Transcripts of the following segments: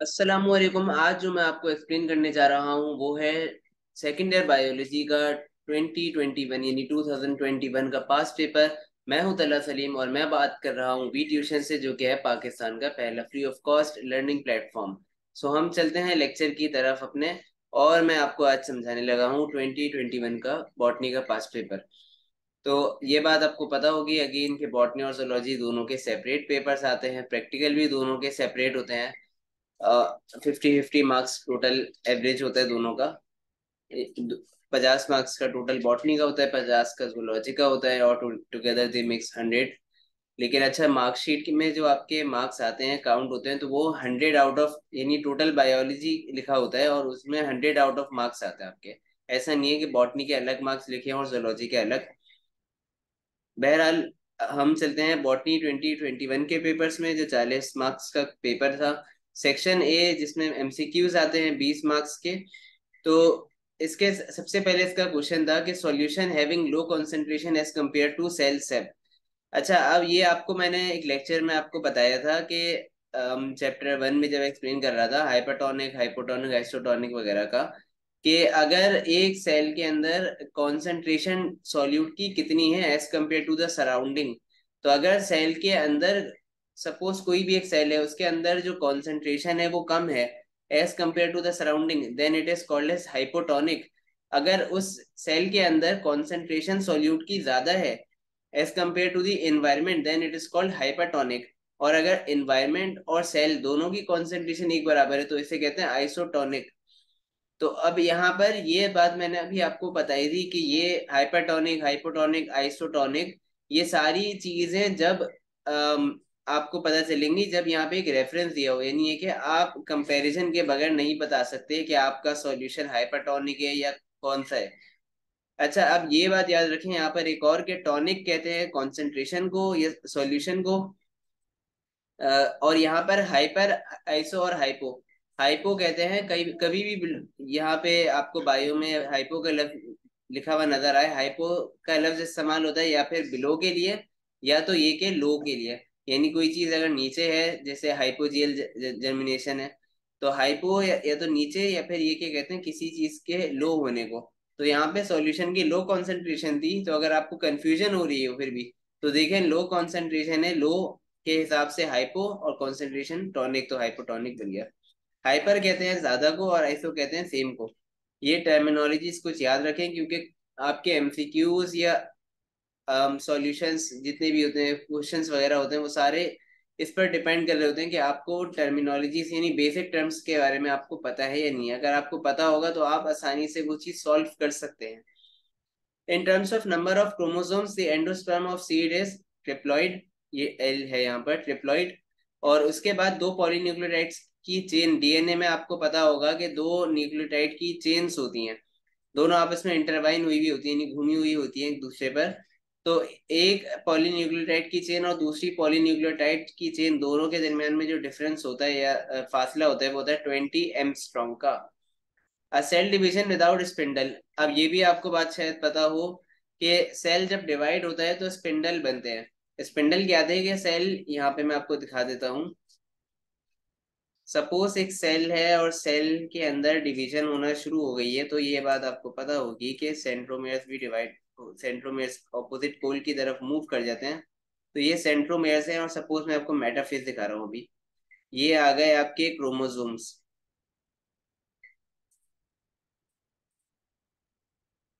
अस्सलामुअलैकुम। आज जो मैं आपको एक्सप्लेन करने जा रहा हूँ वो है सेकेंड ईयर बायोलॉजी का 2021 यानी 2021 का पास्ट पेपर। मैं हूँ तला सलीम और मैं बात कर रहा हूँ वी ट्यूशन से, जो कि है पाकिस्तान का पहला free of cost learning platform. So हम चलते हैं लेक्चर की तरफ अपने। और मैं आपको आज समझाने लगा हूँ 2021 का बॉटनी का पास्ट पेपर। तो ये बात आपको पता होगी, अगेन के बॉटनी और जोलॉजी दोनों के सेपरेट पेपर्स आते हैं, प्रैक्टिकल भी दोनों के सेपरेट होते हैं। 50-50 मार्क्स टोटल एवरेज होता है दोनों का। 50 मार्क्स का टोटल बॉटनी का होता है, 50 का जूलॉजी का होता है, और टुगेदर दे मिक्स 100। लेकिन अच्छा, मार्कशीट में जो आपके मार्क्स आते हैं, काउंट होते हैं, तो वो 100 आउट ऑफ, यानी टोटल बायोलॉजी लिखा होता है और उसमें 100 आउट ऑफ मार्क्स आते हैं आपके। ऐसा नहीं है कि बॉटनी के अलग मार्क्स लिखे हैं और जूलॉजी के अलग। बहरहाल, हम चलते हैं बॉटनी 2021 के पेपर्स में, जो 40 मार्क्स का पेपर था। सेक्शन ए, जिसमें एमसीक्यूज आते हैं 20 मार्क्स के। तो इसके सबसे पहले इसका क्वेश्चन था कि solution having low concentration as compare to cell sap. अच्छा, अब ये आपको मैंने एक लेक्चर में आपको बताया था कि चैप्टर 1 में जब एक्सप्लेन कर रहा था हाइपरटोनिक, हाइपोटोनिक, आइसोटोनिक वगैरह का, कि अगर एक सेल के अंदर कंसंट्रेशन सॉल्यूट की कितनी है as compare to the surrounding. तो अगर सेल के अंदर, सपोज कोई भी एक सेल है, उसके अंदर जो कंसंट्रेशन है वो कम है as compare to the surrounding, then it is called as hypotonic. अगर उस सेल के अंदर कंसंट्रेशन सॉल्यूट की ज्यादा है as compare to the environment, then it is called hypertonic. और अगर एनवायरमेंट और सेल दोनों की कंसंट्रेशन एक बराबर है तो इसे कहते हैं आइसोटोनिक। तो अब यहाँ पर ये बात मैंने अभी आपको बताई थी कि ये हाइपरटोनिक, हाइपोटोनिक, आइसोटोनिक, ये सारी चीजें जब आपको पता चलेंगी जब यहाँ पे एक रेफरेंस दिया हो, यानी ये कि आप कंपैरिजन के बगैर नहीं बता सकते कि आपका सॉल्यूशन हाइपरटोनिक है या कौन सा है। अच्छा, अब ये बात याद रखें यहाँ पर एक और, के टॉनिक कहते हैं कंसंट्रेशन को या सॉल्यूशन को। और यहाँ पर हाइपर, आइसो और हाइपो, हाइपो कहते हैं कहीं कभी भी यहाँ पे आपको बायो में हाइपो का लफ्ज लिखा हुआ नजर आए, हाइपो का लफ्ज इस्तेमाल होता है या फिर बिलो के लिए, या तो ये के लो के लिए। यानी कोई चीज अगर नीचे है, जैसे हाइपोजियल जर्मिनेशन है, तो हाइपो या तो नीचे, या फिर ये क्या कहते हैं किसी चीज के लो होने को। तो यहाँ पे सॉल्यूशन की लो कॉन्सेंट्रेशन थी, तो अगर आपको कंफ्यूजन हो रही है फिर भी, तो देखें लो कॉन्सेंट्रेशन है, लो के हिसाब से हाइपो, और कंसंट्रेशन टॉनिक तो हाइपोटोनिक बन गया। हाइपर कहते हैं ज्यादा को और आइसो कहते हैं सेम को। ये टर्मिनोलॉजीज कुछ याद रखें, क्योंकि आपके एमसीक्यूज या सॉल्यूशंस जितने भी होते हैं, क्वेश्चंस वगैरह होते हैं, वो सारे इस पर डिपेंड कर रहे होते हैं कि आपको टर्मिनोलॉजीज यानी बेसिक टर्म्स के बारे में आपको पता है या नहीं। अगर आपको पता होगा तो आप आसानी से वो चीज सॉल्व कर सकते हैं। In terms of number of chromosomes, the endosperm of seed is triploid. ये एल है यहाँ पर, ट्रिप्लॉइड। और उसके बाद दो पॉलीन्यूक्लियोटाइड्स की चेन, डीएनए में आपको पता होगा कि दो न्यूक्लियोटाइड की चेन्स होती हैं, दोनों आपस में इंटरवाइन हुई भी होती है, यानी घूमी हुई होती है एक दूसरे पर। तो एक पॉलीन्यूक्लियोटाइड की चेन और दूसरी पॉलीन्यूक्लियोटाइड की चेन, दोनों के दरमियान में जो डिफरेंस होता है या फासला होता है, वो होता है 20 एंगस्ट्रॉम का। Cell division without spindle. अब ये भी आपको बात शायद पता हो कि सेल जब डिवाइड होता है तो स्पिंडल बनते हैं। स्पिंडल क्या है कि सेल, यहाँ पे मैं आपको दिखा देता हूँ। सपोज एक सेल है और सेल के अंदर डिवीजन होना शुरू हो गई है, तो ये बात आपको पता होगी कि सेंट्रोमेयर्स भी डिवाइड, सेंट्रोमेयर्स ऑपोजिट पोल की तरफ मूव कर जाते हैं। तो ये सेंट्रोमेयर्स हैं, और सपोज मैं आपको मेटाफेज दिखा रहा हूँ अभी। ये आ गए आपके क्रोमोसोम्स।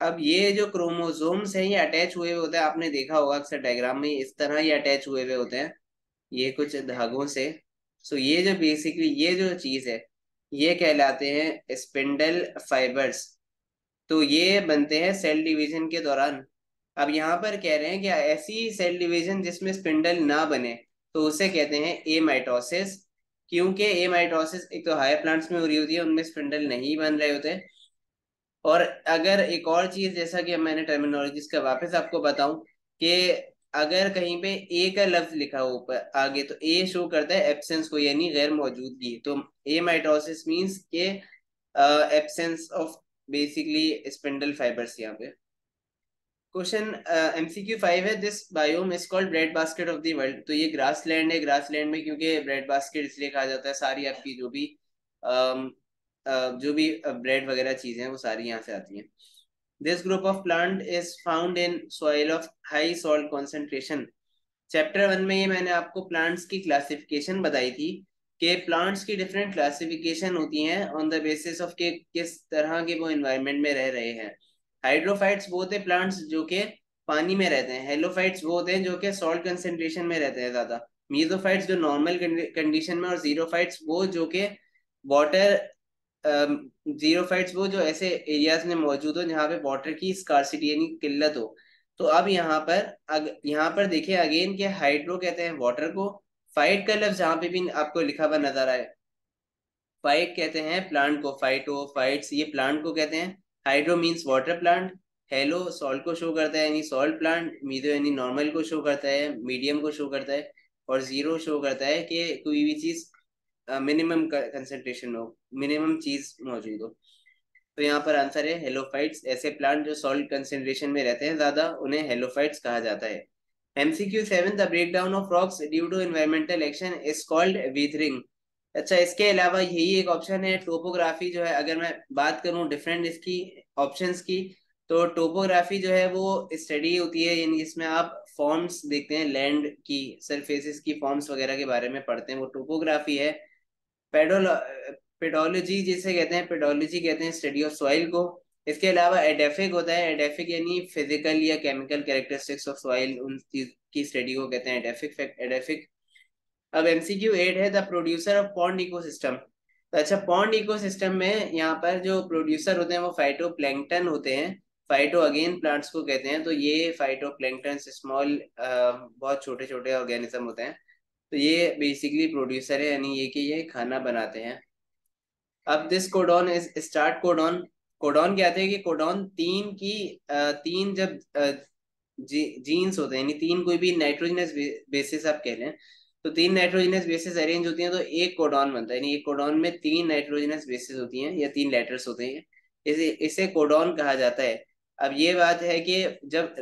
अब ये जो क्रोमोसोम्स हैं ये अटैच हुए हुए होते हैं, आपने देखा होगा अक्सर डायग्राम में इस तरह ये अटैच हुए हुए होते हैं, ये कुछ धागों से। सो ये जो बेसिकली ये जो चीज है, ये कहलाते हैं स्पिंडल फाइबर्स। तो ये बनते हैं सेल डिवीजन के दौरान। अब यहाँ पर कह रहे हैं कि ऐसी सेल डिवीजन जिसमें स्पिंडल ना बने, तो उसे कहते हैं एमाइटोसिस। क्योंकि एमाइटोसिस एक तो हायर प्लांट्स में हो रही होती है, उनमें स्पिंडल नहीं बन रहे होते। और अगर एक और चीज, जैसा कि मैंने टर्मिनोलॉजीज का वापस आपको बताऊं, कि अगर कहीं पे ए का लफ्ज लिखा हो ऊपर आगे, तो ए शो करता है एब्सेंस को, यानी गैर मौजूदगी। तो ए माइटोसिस मीन्स के absence of basically spindle fibres यहाँ पे। क्वेश्चन MCQ 5 है, this biome is called bread basket of the world. तो ये ग्रास लैंड है, ग्रास लैंड में क्योंकि ब्रेड बास्केट इसलिए कहा जाता है, सारी आपकी जो भी जो भी ब्रेड वगैरह चीजें हैं वो सारी यहाँ से आती हैं। This group of plant is found in soil of high salt concentration. Chapter 1 में ये मैंने आपको प्लांट्स की क्लासिफिकेशन बताई थी कि प्लांट्स की डिफरेंट क्लासिफिकेशन होती हैं ऑन द बेसिस ऑफ के किस तरह के वो एनवायरनमेंट में रह रहे हैं। हाइड्रोफाइट्स वो होते हैं प्लांट्स जो कि पानी में रहते हैं। हेलोफाइट्स वो होते हैं जो कि सॉल्ट कंसेंट्रेशन में रहते हैं ज्यादा। मीजोफाइट्स जो नॉर्मल कंडीशन में, और जीरोफाइट्स वो जो कि वाटर, जीरोफाइट्स वो जो ऐसे एरियाज में मौजूद हो जहाँ पे वाटर की स्कार्सिटी यानी किल्लत हो। तो अब यहाँ पर देखिए अगेन कि हाइड्रो कहते हैं वाटर को। फाइट का लफ्ज जहाँ पे भी आपको लिखा हुआ नजर आए, फाइट कहते हैं प्लांट को, फाइटो फाइट्स ये प्लांट को कहते हैं। Hydro means water plant. Hello salt को शो करता है यानी सॉल्ट प्लांट। मीडो यानी नॉर्मल को शो करता है, मीडियम को शो करता है। और जीरो शो करता है कि कोई भी चीज मिनिमम कंसेंट्रेशन हो, मिनिमम चीज मौजूद हो। तो यहाँ पर आंसर है हेलोफाइट्स। ऐसे प्लांट जो सॉल्ट कंसेंट्रेशन में रहते हैं ज्यादा उन्हें हेलोफाइट्स कहा जाता है। MCQ 7, the break down of rocks due to environmental action is called weathering. अच्छा, इसके अलावा यही एक ऑप्शन है टोपोग्राफी जो है। अगर मैं बात करूं डिफरेंट इसकी ऑप्शंस की, तो टोपोग्राफी जो है वो स्टडी होती है यानी जिसमें आप फॉर्म्स देखते हैं, लैंड की सरफेसेस की फॉर्म्स वगैरह के बारे में पढ़ते हैं, वो टोपोग्राफी है। पेडोलॉ पेडोलॉजी जिसे कहते हैं, पेडोलॉजी कहते हैं स्टडी ऑफ सॉइल को। इसके अलावा एडेफिक होता है। एडेफिक यानी फिजिकल या केमिकल कैरेक्टरिस्टिक्स ऑफ सॉइल, उन चीज की स्टडी को कहते हैं एडेफिक। एडेफिक। अब MCQ 8 है the producer of pond ecosystem. तो अच्छा, पॉन्ड इकोसिस्टम में यहाँ पर जो प्रोड्यूसर होते हैं वो फाइटो प्लैंकटन होते हैं। फाइटो अगेन प्लांट्स को कहते हैं। तो ये फाइटो प्लैंकटन स्मॉल, बहुत छोटे छोटे ऑर्गेनिज्म होते हैं। तो ये बेसिकली प्रोड्यूसर है यानी ये कि ये खाना बनाते हैं। अब this codon is start codon. Codon क्या है कि कोडॉन तीन जब जीन्स होते हैं यानी तीन कोई भी नाइट्रोजनस बेसिस आप कह लें, तो तीन नाइट्रोजनस बेसिस अरेंज होती हैं तो एक कोडॉन बनता है। यानी एक कोडॉन में तीन नाइट्रोजनस बेसिस होती हैं या तीन लेटर्स होते हैं, इसे इसे कोडॉन कहा जाता है। अब ये बात है कि जब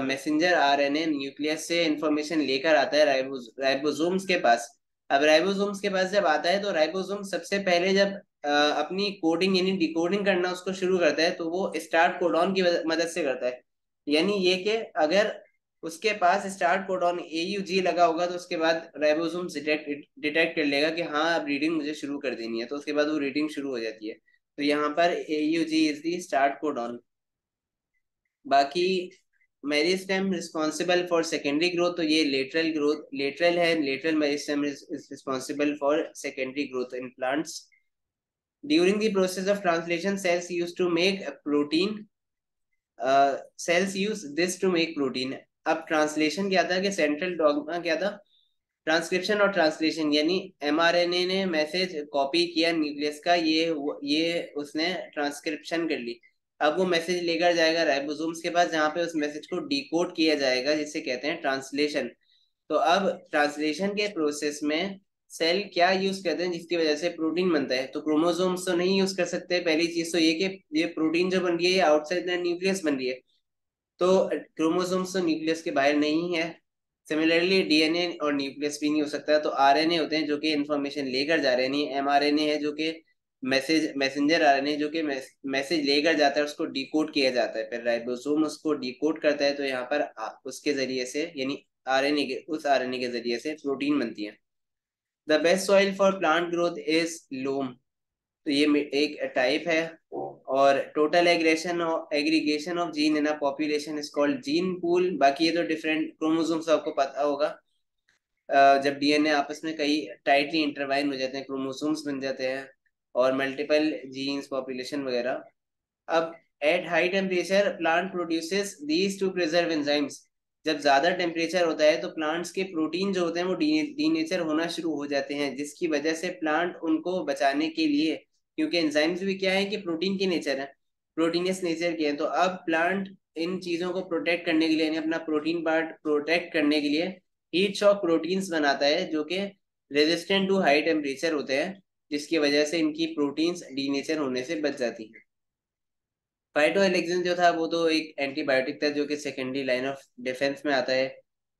मैसेंजर RNA न्यूक्लियस से इंफॉर्मेशन लेकर आता है राइबोसोम्स के पास। अब राइबोसोम्स के पास जब आता है तो राइबोसोम सबसे पहले जब अपनी कोडिंग यानी डिकोडिंग करना उसको शुरू करता है तो वो स्टार्ट कोडॉन की मदद से करता है। यानी ये कि अगर उसके पास स्टार्ट कोडॉन AUG लगा होगा तो उसके बाद राइबोसोम डिटेक्ट कर लेगा कि हाँ अब रीडिंग मुझे शुरू कर देनी है, तो उसके बाद वो रीडिंग शुरू हो जाती है। तो यहाँ पर AUG is the start codon. बाकी meristem responsible for secondary growth, तो ये लेटरल ग्रोथ, लेटरल है। Lateral meristem is responsible for secondary growth in plants. During the process of translation cells use to make protein, cells use this to make protein. अब translation क्या था कि central dogma क्या था, transcription और translation यानी mRNA ने message copy किया न्यूक्लियस का, ये उसने ट्रांसक्रिप्शन कर ली। अब वो मैसेज लेकर जाएगा राइबोसोम्स के पास जहाँ पे उस मैसेज को डिकोड किया जाएगा जिसे कहते हैं ट्रांसलेशन। तो अब ट्रांसलेशन के प्रोसेस में सेल क्या यूज करते हैं जिसकी वजह से प्रोटीन बनता है, तो क्रोमोसोम्स तो नहीं यूज कर सकते। पहली चीज तो ये कि ये प्रोटीन जो बन रही है ये आउटसाइड द न्यूक्लियस बन रही है, तो क्रोमोसोम्स तो न्यूक्लियस के बाहर नहीं है। सिमिलरली DNA और न्यूक्लियस भी नहीं हो सकता, तो RNA होते हैं जो कि इंफॉर्मेशन लेकर जा रहे हैं। नहीं, mRNA है जो कि मैसेंजर RNA जो कि मैसेज लेकर जाता है, उसको डिकोड किया जाता है, फिर राइबोसोम उसको डिकोड करता है। तो यहाँ पर उसके जरिए से यानी RNA के जरिए से प्रोटीन बनती है। The best soil for plant growth is loam. तो ये एक टाइप है। और total aggregation of gene in a population is called gene pool. बाकी ये तो डिफरेंट क्रोमोसोम्स आपको पता होगा। जब DNA आपस में कई टाइटली इंटरवाइन हो जाते हैं क्रोमोसोम्स बन जाते हैं, और मल्टीपल जीन्स पॉपुलेशन वगैरह। अब at high temperature plant produces these two preserve enzymes. जब ज्यादा टेम्परेचर होता है तो प्लांट्स के प्रोटीन जो होते हैं वो डीनेचर होना शुरू हो जाते हैं, जिसकी वजह से प्लांट उनको बचाने के लिए, क्योंकि एंजाइम्स भी क्या है कि प्रोटीन के नेचर है, प्रोटीनियस नेचर के हैं, तो अब प्लांट इन चीजों को प्रोटेक्ट करने के लिए यानी अपना प्रोटीन पार्ट प्रोटेक्ट करने के लिए हीट शॉक प्रोटीन्स बनाता है जो कि रेजिस्टेंट टू हाई टेम्परेचर होते हैं, जिसकी वजह से इनकी प्रोटीन्स डीनेचर होने से बच जाती हैं। फाइटोएलेक्सिन जो था वो तो एक एंटीबायोटिक था जो कि सेकेंडरी लाइन ऑफ डिफेंस में आता है।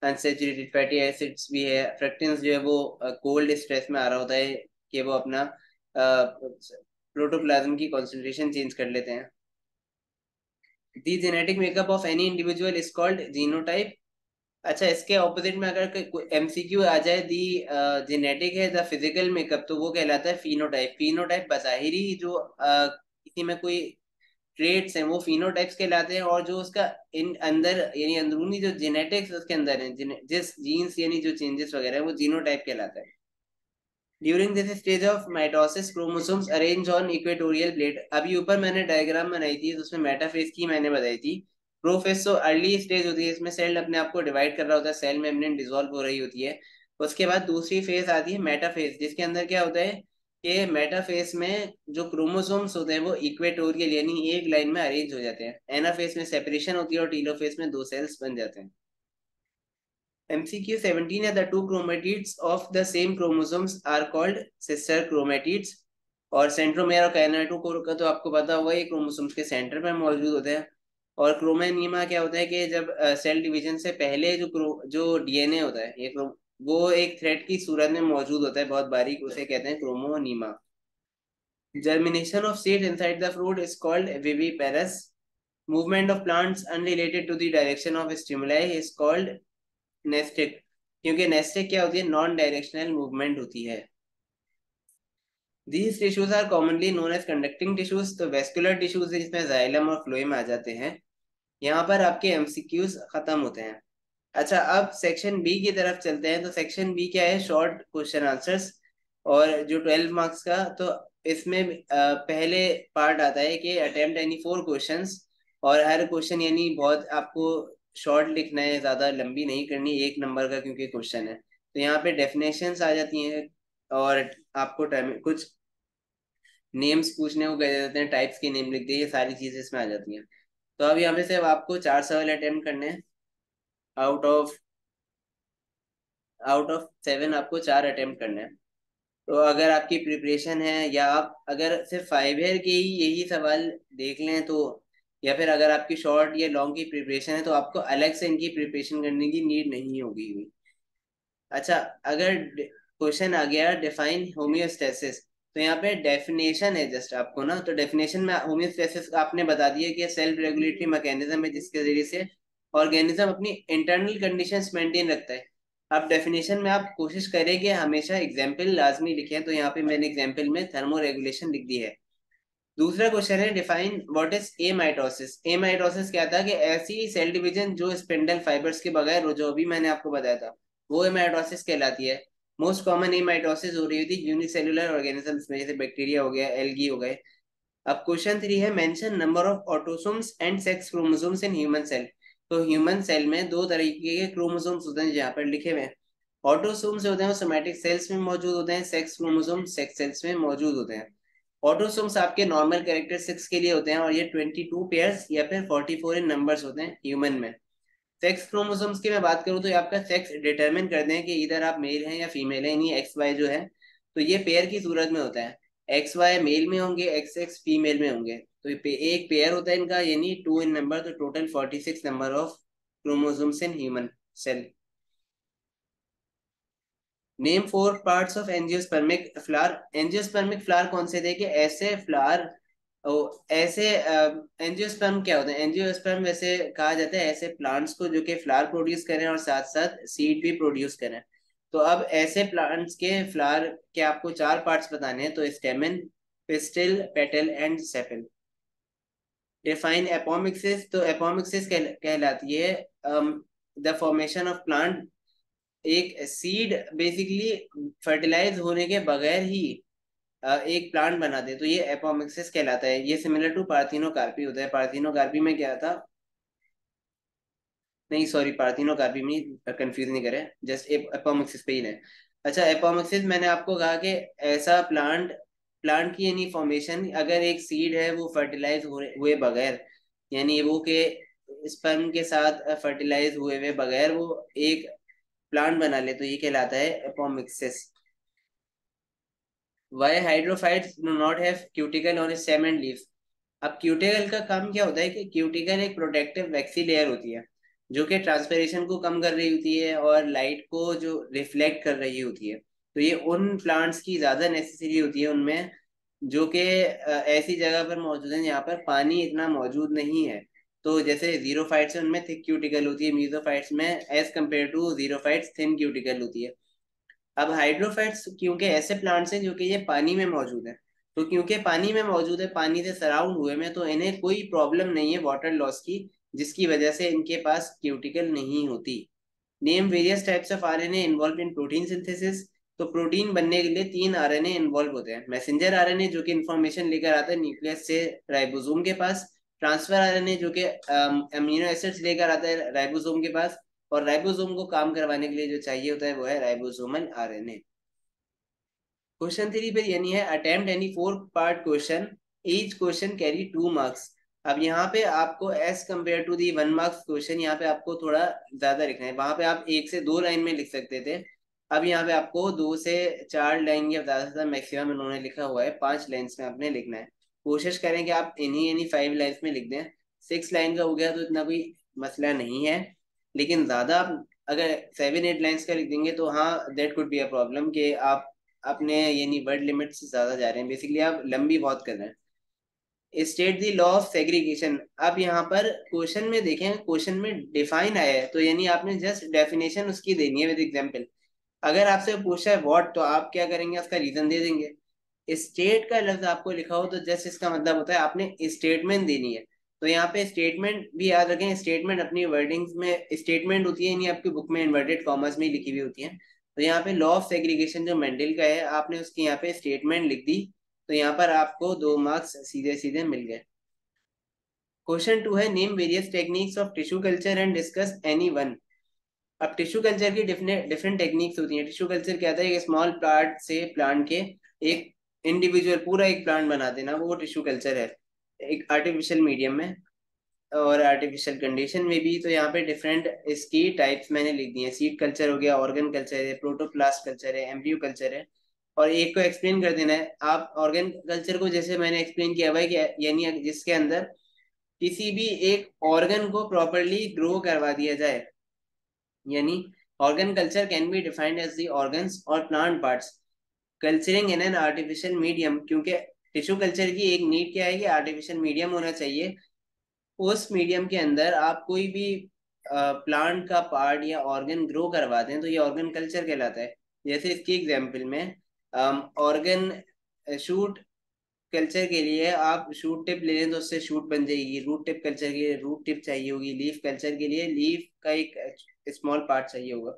अनसैचुरेटेड फैटी एसिड्स भी है। फ्रक्टेंस जो है वो कोल्ड स्ट्रेस में आ रहा होता है कि वो अपना प्रोटोप्लाज्म की कॉन्सेंट्रेशन चेंज कर लेते हैं। The genetic makeup of any individual is called genotype. अच्छा, इसके ऑपोजिट में अगर एमसीक्यू आ जाए, दी जेनेटिक है द फिजिकल मेकअप, तो वो कहलाता है फिनोटाइप। फिनोटाइप बज़ाहिरी जो किसी में कोई ट्रेट्स हैं वो फिनोटाइप्स कहलाते हैं, और जो उसका इन अंदर यानी अंदरूनी जो जेनेटिक्स उसके अंदर है, जिस जीन्स यानी जो चेंजेस वगैरह है, वो जीनोटाइप कहलाता है। During this stage of mitosis chromosomes arrange on equatorial plate. अभी ऊपर मैंने डायग्राम बनाई थी तो उसमें मेटाफेज की मैंने बताई थी। प्रोफेज तो अर्ली स्टेज होती है, इसमें सेल अपने आप को डिवाइड कर रहा होता है, सेल मेम्ब्रेन डिसॉल्व हो रही होती है। उसके बाद दूसरी फेज आती है मेटाफेज, जिसके अंदर क्या होता है कि मेटाफेज में जो क्रोमोसोम्स होते हैं वो इक्वेटोरियल यानी एक लाइन में अरेंज हो जाते हैं। एनाफेज में सेपरेशन होती है और टीलोफेज में दो सेल्स बन जाते हैं। MCQ 17 है the two chromatids of the same chromosomes are called sister chromatids। और सेंट्रोमेयर और काइनेटोकोर का तो आपको पता होगा, ये क्रोमोसोम्स के सेंटर में मौजूद होते हैं। और क्रोमेनीमा क्या होता है कि जब सेल डिवीजन से पहले जो डीएनए होता है वो एक थ्रेड की सूरत में मौजूद होता है, बहुत बारीक, उसे कहते हैं chromonema. Germination of seed inside the fruit is called viviparous. Movement of plants unrelated to the direction of stimuli is called nastic. क्योंकि नेस्टिक क्या होती है, नॉन डायरेक्शनल मूवमेंट होती है। These tissues are commonly known as conducting tissues. तो vascular tissues जिसमें xylem और phloem आ जाते हैं। यहाँ पर आपके एमसीक्यूज खत्म होते हैं। अच्छा, अब सेक्शन बी की तरफ चलते हैं। तो सेक्शन बी क्या है, शॉर्ट क्वेश्चन आंसर्स, और जो 12 मार्क्स का। तो इसमें पहले पार्ट आता है कि अटेम्प्ट एनी 4 क्वेश्चंस, और हर क्वेश्चन यानी बहुत आपको शॉर्ट लिखना है, ज्यादा लंबी नहीं करनी, 1 नंबर का क्योंकि क्वेश्चन है। तो यहाँ पे डेफिनेशंस आ जाती हैं, और आपको कुछ नेम्स पूछने को कह देते हैं, टाइप्स के नेम लिख दिए, ये सारी चीजें इसमें आ जाती हैं। तो अब यहाँ पे से आपको 4 सवाल अटेम्प्ट करने हैं। आउट ऑफ आउट ऑफ 7 आपको 4 अटेम्प्ट करने हैं। तो अगर आपकी प्रिपरेशन है, या आप अगर सिर्फ 5 ईयर के ही यही सवाल देख लें तो, या फिर अगर आपकी शॉर्ट या लॉन्ग की प्रिपरेशन है तो आपको अलग से इनकी प्रिपरेशन करने की नीड नहीं होगी। अच्छा, अगर क्वेश्चन आ गया डिफाइन होमियोस्टेसिस, तो यहाँ पे डेफिनेशन है जस्ट आपको ना। तो डेफिनेशन में होमियोस्टेसिस आपने बता दिया कि सेल्फ रेगुलेटरी मैकेनिज्म है जिसके जरिए से ऑर्गेनिज्म अपनी इंटरनल कंडीशंस मेंटेन रखता है। अब डेफिनेशन में आप कोशिश करें कि हमेशा एग्जाम्पल लाजमी लिखें, तो यहाँ पे मैंने एग्जाम्पल में थर्मो रेगुलेशन लिख दी है। दूसरा क्वेश्चन है define what is amitosis. Amitosis क्या था कि ऐसी सेल डिवीजन जो स्पिंडल फाइबर्स के बगैर हो, जो अभी मैंने आपको बताया था, वो एमाइटोसिस कहलाती है। मोस्ट कॉमन एमाइटोसिस हो रही थी यूनिसेलुलर ऑर्गेनिजम्स में, जैसे बैक्टीरिया हो गया, एल्गी हो गए। अब क्वेश्चन 3 है mention number of autosomes and sex chromosomes in human cell. तो ह्यूमन सेल में 2 तरीके के क्रोमोसोम्स होते हैं, जहाँ पर लिखे हुए हैं। ऑटोसोम्स होते हैं वो सोमैटिक सेल्स में मौजूद होते हैं, सेक्स क्रोमोसोम सेक्स सेल्स में मौजूद होते हैं। ऑटोसोम्स आपके नॉर्मल कैरेक्टरिस्टिक्स के लिए होते हैं, और ये 22 पेयर्स या फिर 44 इन नंबर्स होते हैं ह्यूमन में। सेक्स क्रोमोसोम्स की मैं बात करूं तो ये आपका सेक्स डिटरमिन करते हैं कि इधर आप मेल हैं या फीमेल हैं, यानी एक्स वाई जो है। तो ये पेयर की सूरत में होता है, एक्स वाई मेल में होंगे, एक्स एक्स फीमेल में होंगे। तो एक पेयर होता है इनका, यानी 2 इन नंबर, तो total 46 number of chromosomes in human cell. Name 4 parts of angiospermic flower. Angiospermic flower कौन से थे, कि ऐसे फ्लावर, ऐसे एंजियोस्पर्म क्या होते हैं, एंजियोस्पर्म वैसे कहा जाता है ऐसे प्लांट्स को जो कि फ्लावर प्रोड्यूस करें और साथ साथ सीड भी प्रोड्यूस करें। तो अब ऐसे प्लांट्स के फ्लावर के आपको 4 पार्ट्स बताने हैं, तो स्टेमन, pistil, petal and sepal. Define apomixis. तो एपोमिक्सिस कहलाती है द फॉर्मेशन ऑफ प्लांट, एक सीड बेसिकली फर्टिलाइज होने के बगैर ही एक प्लांट बना दे, तो ये एपोमिक्सिस कहलाता है। ये सिमिलर टू पार्थिनोकार्पी होता है। पार्थिनोकार्पी में क्या था, नहीं सॉरी, पार्थिनोकार्पी में कंफ्यूज नहीं करें, जस्ट एपोमिक्सिस पे ही है। अच्छा, एपोमिक्सिस मैंने आपको कहा कि ऐसा प्लांट, प्लांट की यानी फॉर्मेशन, अगर एक सीड है वो फर्टिलाइज हुए बगैर, यानी वो के स्पर्म के साथ फर्टिलाइज हुए बगैर वो एक प्लांट बना ले, तो ये कहलाता है apomixis. Why hydrophytes do not have cuticle on stem and leaves. अब क्यूटिकल का काम क्या होता है, कि क्यूटिकल एक प्रोटेक्टिव वैक्सी लेयर होती है जो कि ट्रांसपिरेशन को कम कर रही होती है और लाइट को जो रिफ्लेक्ट कर रही होती है। तो ये उन प्लांट्स की ज्यादा नेसेसरी होती है उनमें, जो कि ऐसी जगह पर मौजूद है जहाँ पर पानी इतना मौजूद नहीं है। तो जैसे जीरोफाइट्स है उनमें थिक क्यूटिकल होती है, मीजोफाइट्स में as compared to xerophytes thin cuticle होती है। अब हाइड्रोफाइट्स क्योंकि ऐसे प्लांट्स हैं जो कि ये पानी में मौजूद है, तो क्योंकि पानी में मौजूद है, पानी से सराउंड हुए में, तो इन्हें कोई प्रॉब्लम नहीं है वाटर लॉस की, जिसकी वजह से इनके पास क्यूटिकल नहीं होती। Name various types of RNA involve in protein synthesis. तो प्रोटीन बनने के लिए 3 आरएनए इन्वॉल्व होते हैं। मैसेंजर आरएनए जो कि इन्फॉर्मेशन लेकर आता है न्यूक्लियस से राइबोसोम के पास। ट्रांसफर आरएनए जो कि अमीनो एसिड्स लेकर आता है राइबोसोम के पास। और राइबोसोम को काम करवाने के लिए जो चाहिए होता है वो है राइबोसोमल आरएनए। क्वेश्चन 3 पर यानी है attempt any 4 part question, each question carry 2 marks. अब यहाँ पे आपको as compared to the 1 marks question यहाँ पे आपको थोड़ा ज्यादा लिखना है। वहां पे आप 1 से 2 लाइन में लिख सकते थे, अब यहाँ पे आपको 2 से 4 लाइन या ज्यादा से ज्यादा मैक्सिमम इन्होंने लिखा हुआ है 5 लाइन्स में आपने लिखना है। कोशिश करें कि आप इन्हीं 5 लाइन्स में लिख दें। 6 लाइन का हो गया तो इतना कोई मसला नहीं है, लेकिन ज्यादा आप अगर 7-8 लाइन्स का लिख देंगे तो हाँ that could be a problem, कि आप अपने यानी वर्ड लिमिट से ज्यादा जा रहे हैं, बेसिकली आप लंबी बहुत कर रहे हैं। State the law of segregation. अब यहाँ पर क्वेश्चन में देखें, क्वेश्चन में डिफाइन आया है तो यानी आपने जस्ट डेफिनेशन उसकी देनी है विद एग्जांपल। अगर आपसे पूछा है व्हाट, तो आप क्या करेंगे, उसका रीजन दे देंगे। स्टेट का लफ्ज आपको लिखा हो तो जस्ट इसका मतलब होता है आपने स्टेटमेंट देनी है। तो यहाँ पे स्टेटमेंट भी याद रखें, स्टेटमेंट अपनी वर्डिंग्स में स्टेटमेंट होती है, नहीं आपकी बुक में इन्वर्टेड कॉमर्स में ही लिखी हुई होती है। तो यहाँ पे लॉ ऑफ सेग्रीगेशन जो मेंडल का है, आपने उसकी यहाँ पे स्टेटमेंट लिख दी, तो यहाँ पर आपको 2 मार्क्स सीधे सीधे मिल गए। क्वेश्चन 2 है name various techniques of tissue culture and discuss any one. अब टिश्यू कल्चर की डिफरेंट डिफरेंट टेक्निक्स होती हैं। टिश्यू कल्चर क्या था, एक स्मॉल प्लांट से प्लांट के एक इंडिविजुअल पूरा एक प्लांट बना देना, वो टिश्यू कल्चर है, एक आर्टिफिशियल मीडियम में और आर्टिफिशियल कंडीशन में भी। तो यहाँ पे डिफरेंट इसकी टाइप्स मैंने लिख दी हैं। सीड कल्चर हो गया, ऑर्गन कल्चर है, प्रोटोप्लास्ट कल्चर है, एम्ब्रियो कल्चर है। और एक को एक्सप्लेन कर देना है आप। ऑर्गन कल्चर को जैसे मैंने एक्सप्लेन किया हुआ है कि यानी जिसके अंदर किसी भी एक ऑर्गन को प्रॉपरली ग्रो करवा दिया जाए, यानी organ culture can be defined as the organs और plant parts culturing in an artificial medium. क्योंकि टिश्यू कल्चर की एक नीड क्या है कि आर्टिफिशियल मीडियम होना चाहिए। उस मीडियम के अंदर आप कोई भी प्लांट का पार्ट या ऑर्गन ग्रो करवाते हैं तो ये ऑर्गन कल्चर कहलाता है। जैसे इसकी एग्जांपल में ऑर्गन शूट कल्चर के लिए आप शूट टिप ले लें तो उससे शूट बन जाएगी। रूट टिप कल्चर के लिए रूट टिप चाहिए होगी। लीफ कल्चर के लिए लीफ का एक स्मॉल पार्ट चाहिए होगा।